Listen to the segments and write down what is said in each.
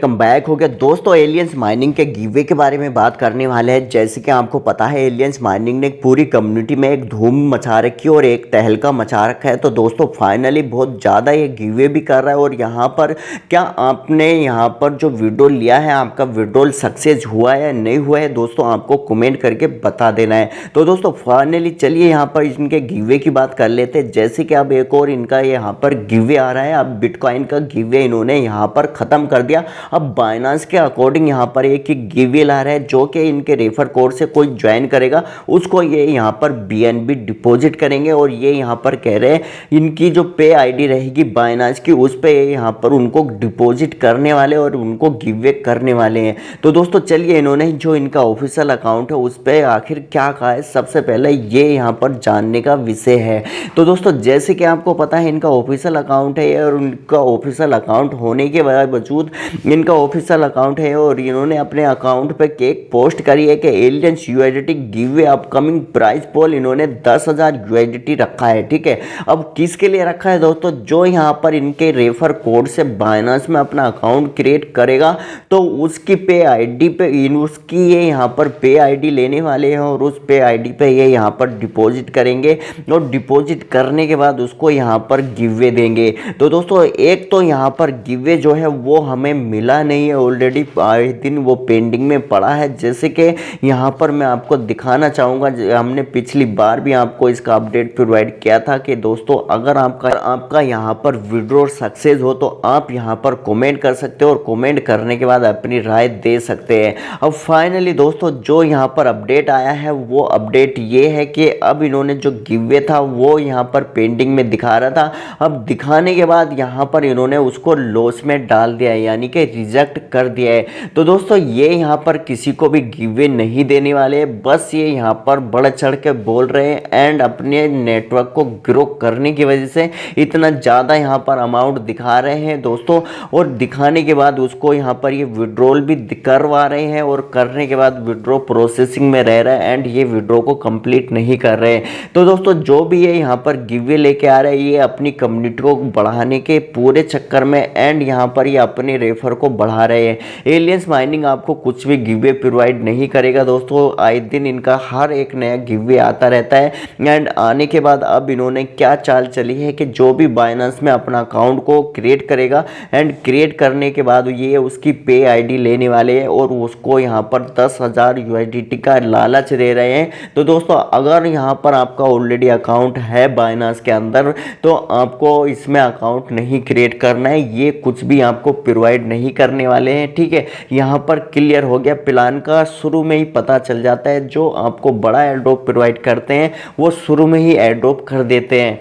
Welcome back हो गया दोस्तों। एलियंस माइनिंग के गिवे के बारे में बात करने वाले हैं। जैसे कि आपको पता है एलियंस माइनिंग ने पूरी कम्युनिटी में एक धूम मचा रखी और एक तहलका मचा रखा है। तो दोस्तों फाइनली बहुत ज़्यादा ये गिवे भी कर रहा है। और यहाँ पर क्या आपने यहाँ पर जो विड्रॉल लिया है आपका विड्रॉल सक्सेस हुआ है या नहीं हुआ है दोस्तों, आपको कमेंट करके बता देना है। तो दोस्तों फाइनली चलिए यहाँ पर इनके गिवे की बात कर लेते हैं। जैसे कि अब एक और इनका यहाँ पर गिवे आ रहा है। अब बिटकॉइन का गिवे इन्होंने यहाँ पर ख़त्म कर दिया। अब बाइनांस के अकॉर्डिंग यहाँ पर एक गिवे ला रहा है जो कि इनके रेफर कोड से कोई ज्वाइन करेगा उसको ये यहाँ पर BNB डिपॉजिट करेंगे। और ये यहाँ पर कह रहे हैं इनकी जो पे आईडी रहेगी बाइनांस की उस पर यहाँ पर उनको डिपॉजिट करने वाले और उनको गिवे करने वाले हैं। तो दोस्तों चलिए इन्होंने जो इनका ऑफिशियल अकाउंट है उस पर आखिर क्या कहा है सबसे पहले ये यहाँ पर जानने का विषय है। तो दोस्तों जैसे कि आपको पता है इनका ऑफिशियल अकाउंट है और उनका ऑफिशियल अकाउंट होने के बावजूद इनका ऑफिशियल अकाउंट है और इन्होंने अपने अकाउंट पे एक पोस्ट करी है कि aliens USDT giveaway upcoming prize pool इन्होंने 10,000 USDT रखा है। ठीक है, अब किसके लिए रखा है दोस्तों, जो यहाँ पर इनके रेफर कोड से बाइनांस में अपना अकाउंट क्रिएट करेगा तो उसकी पे आईडी पे उसकी ये यहाँ पर पे आईडी लेने वाले हैं और उस पे आईडी पे ये यहाँ पर डिपॉजिट करेंगे और डिपॉजिट करने के बाद उसको यहाँ पर गिवे देंगे। तो दोस्तों एक तो यहाँ पर गिवे जो है वो हमें मिला नहीं है, ऑलरेडी आए दिन वो पेंडिंग में पड़ा है। जैसे कि यहाँ पर मैं आपको दिखाना चाहूँगा, हमने पिछली बार भी आपको इसका अपडेट प्रोवाइड किया था कि दोस्तों अगर आपका यहाँ पर विड्रॉ सक्सेस हो तो आप यहाँ पर कमेंट कर सकते हो और कमेंट करने के बाद अपनी राय दे सकते हैं। अब फाइनली दोस्तों जो यहाँ पर अपडेट आया है वो अपडेट ये है कि अब इन्होंने जो गिवे था वो यहाँ पर पेंडिंग में दिखा रहा था, अब दिखाने के बाद यहाँ पर इन्होंने उसको लॉस में डाल दिया है यानी कि रिजेक्ट कर दिया है। तो दोस्तों ये यहाँ पर किसी को भी गिवे नहीं देने वाले, बस ये यहाँ पर बढ़ चढ़ के बोल रहे हैं एंड अपने नेटवर्क को ग्रो करने की वजह से इतना ज़्यादा यहाँ पर अमाउंट दिखा रहे हैं दोस्तों। और दिखाने के बाद उसको यहाँ पर ये विड्रॉल भी करवा रहे हैं और करने के बाद विड्रॉ प्रोसेसिंग में रह रहा है एंड ये विड्रॉ को कंप्लीट नहीं कर रहे हैं। तो दोस्तों जो भी ये यहाँ पर गिवे लेके आ रहे हैं ये अपनी कम्युनिटी को बढ़ाने के पूरे चक्कर में एंड यहाँ पर ये अपने रेफर को बढ़ा रहे हैं। एलियंस माइनिंग आपको कुछ भी गिवे प्रोवाइड नहीं करेगा दोस्तों, आए दिन इनका हर एक नया गिवे आता रहता है। एंड आने के बाद अब इन्होंने क्या चाल चली है कि जो भी बाइनांस में अपना अकाउंट को क्रिएट करेगा एंड क्रिएट करने के बाद ये उसकी पे आईडी लेने वाले हैं और उसको यहाँ पर 10,000 USDT का लालच दे रहे हैं। तो दोस्तों अगर यहाँ पर आपका ऑलरेडी अकाउंट है बाइनांस के अंदर तो आपको इसमें अकाउंट नहीं क्रिएट करना है, ये कुछ भी आपको प्रोवाइड नहीं करने वाले हैं। ठीक है, यहाँ पर क्लियर हो गया, प्लान का शुरू में ही पता चल जाता है। जो आपको बड़ा एयरड्रॉप प्रोवाइड करते हैं वो शुरू में ही एयरड्रॉप कर देते हैं।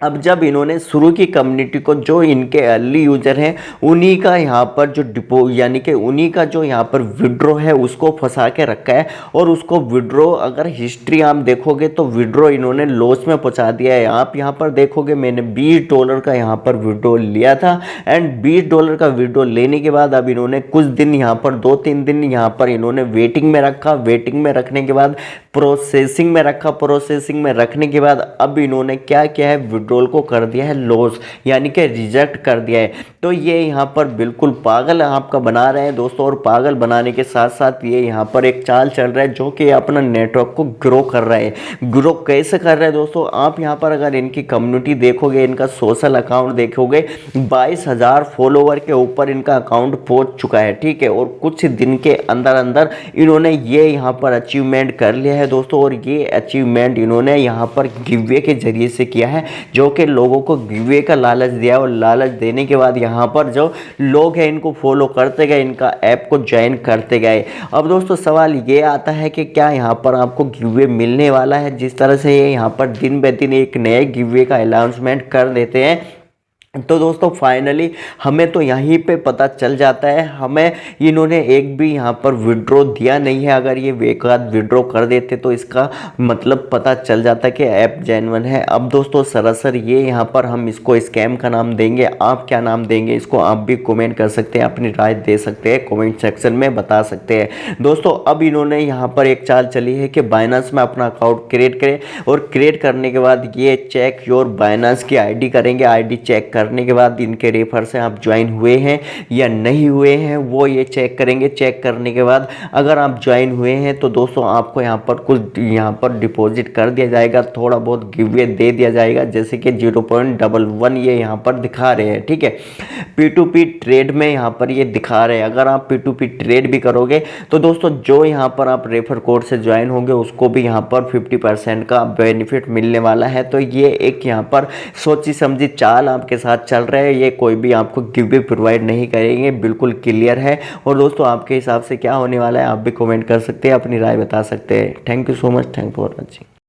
अब जब इन्होंने शुरू की कम्युनिटी को जो इनके अर्ली यूजर हैं उन्हीं का यहाँ पर जो डिपो यानी कि उन्हीं का जो यहाँ पर विड्रॉ है उसको फंसा के रखा है और उसको विड्रॉ अगर हिस्ट्री आप देखोगे तो विड्रॉ इन्होंने लॉस में पहुँचा दिया है। आप यहाँ पर देखोगे मैंने $20 का यहाँ पर विड्रॉ लिया था एंड $20 का विड्रॉ लेने के बाद अब इन्होंने कुछ दिन यहाँ पर 2-3 दिन यहाँ पर इन्होंने वेटिंग में रखा, वेटिंग में रखने के बाद प्रोसेसिंग में रखा, प्रोसेसिंग में रखने के बाद अब इन्होंने क्या किया है विड्रॉल को कर दिया है लॉस यानी कि रिजेक्ट कर दिया है। तो ये यहाँ पर बिल्कुल पागल आपका बना रहे हैं दोस्तों और पागल बनाने के साथ साथ ये यहाँ पर एक चाल चल रहा है जो कि अपना नेटवर्क को ग्रो कर रहा है। ग्रो कैसे कर रहा है दोस्तों, आप यहाँ पर अगर इनकी कम्युनिटी देखोगे, इनका सोशल अकाउंट देखोगे 22,000 फॉलोवर के ऊपर इनका अकाउंट पहुँच चुका है। ठीक है, और कुछ दिन के अंदर अंदर इन्होंने ये यहाँ पर अचीवमेंट कर लिया है दोस्तों। और ये अचीवमेंट इन्होंने यहाँ पर गिवे के जरिए से किया है जो कि लोगों को गिवे का लालच दिया और लालच देने के बाद यहाँ पर जो लोग हैं इनको फॉलो करते गए, इनका ऐप को ज्वाइन करते गए। अब दोस्तों सवाल ये आता है कि क्या यहाँ पर आपको गिवे मिलने वाला है। जिस तरह से ये यहाँ पर दिन ब दिन एक नए गिवे का अनाउंसमेंट कर देते हैं तो दोस्तों फाइनली हमें तो यहीं पे पता चल जाता है, हमें इन्होंने एक भी यहाँ पर विड्रॉ दिया नहीं है। अगर ये एक आध विड्रॉ कर देते तो इसका मतलब पता चल जाता है कि ऐप जेन्युइन है। अब दोस्तों सरासर ये यहाँ पर हम इसको स्कैम का नाम देंगे, आप क्या नाम देंगे इसको आप भी कमेंट कर सकते हैं, अपनी राय दे सकते हैं, कमेंट सेक्शन में बता सकते हैं। दोस्तों अब इन्होंने यहाँ पर एक चाल चली है कि बाइनांस में अपना अकाउंट क्रिएट करें और क्रिएट करने के बाद ये चेक योर बाइनांस की ID करेंगे, ID चेक करने के बाद इनके रेफर से आप ज्वाइन हुए हैं या नहीं हुए हैं वो ये चेक करेंगे। चेक करने के बाद अगर आप ज्वाइन हुए हैं तो दोस्तों आपको यहाँ पर कुछ यहाँ पर डिपॉजिट कर दिया जाएगा, थोड़ा बहुत गिवअवे दे दिया जाएगा, जैसे कि 0.11 ये यहाँ पर दिखा रहे हैं। ठीक है, P2P ट्रेड में यहाँ पर ये दिखा रहे हैं। अगर आप P2P ट्रेड भी करोगे तो दोस्तों जो यहाँ पर आप रेफर कोड से ज्वाइन होंगे उसको भी यहाँ पर 50% का बेनिफिट मिलने वाला है। तो ये एक यहाँ पर सोची समझी चाल आपके साथ चल रहा है, ये कोई भी आपको गिवअवे प्रोवाइड नहीं करेंगे, बिल्कुल क्लियर है। और दोस्तों आपके हिसाब से क्या होने वाला है आप भी कमेंट कर सकते हैं, अपनी राय बता सकते हैं। Thank you so much, thank for watching.